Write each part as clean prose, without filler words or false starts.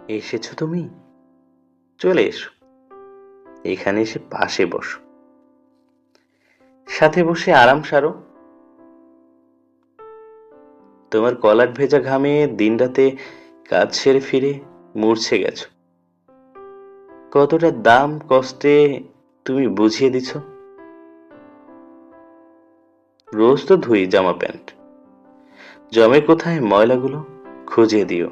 এসেছো তুমি? চলে এসো। এখানে এসে পাশে বসো। সাথে বসে আরাম সারো। তোমার কলার ভেজা ঘামে দিনরাতে কাজ সেরে ফিরে মূর্ছে গেছো। কতটা দাম কষ্টে তুমি বুঝিয়ে দিছ। রোজ তো ধুই জামা প্যান্ট, জমে কোথায় ময়লাগুলো খুঁজে দিও।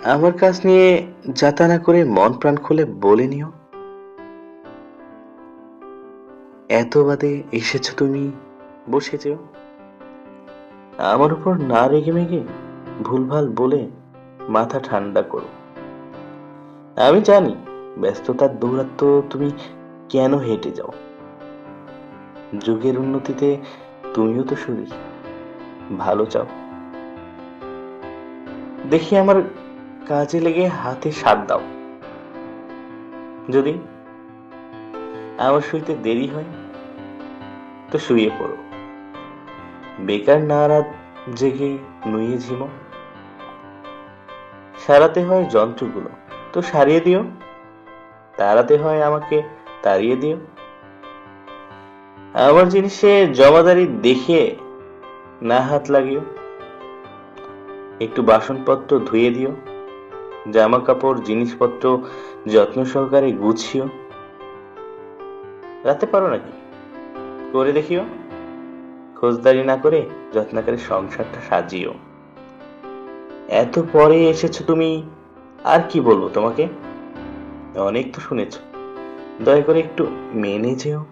আমার কাজ নিয়ে যাতা না করে মন প্রাণ খুলে বলে নিও, এত বাদে এসেছো তুমি, বসে যেও। আমার উপর না রেগে মেগে ভুলভাল বলে মাথা ঠান্ডা করো। আমি জানি ব্যস্ততার দৌরাত্ম তুমি কেন হেঁটে যাও। যুগের উন্নতিতে তুমিও তো শরীর ভালো চাও। দেখি আমার কাজে লেগে হাতে সাথ দাও। যদি আমার শুইতে দেরি হয় তো শুয়ে পড়ো। বেকার না রাত জেগে নুয়ে ঝিমো। সারাতে হয় যন্ত্রগুলো তো সারিয়ে দিও। তাড়াতে হয় আমাকে, তাড়িয়ে দিও। আমার জিনিসে জমাদারি দেখিয়ে না হাত লাগিও। একটু বাসনপত্র ধুয়ে দিও। জামা কাপড় জিনিসপত্র যত্ন সহকারে গুছিও। রাতে পারো নাকি? করে দেখিও। খোঁজদারি না করে যত্নাকারে সংসারটা সাজিও। এত পরে এসেছো তুমি, আর কি বলবো তোমাকে? অনেক তো শুনেছ, দয়া করে একটু মেনে যেও।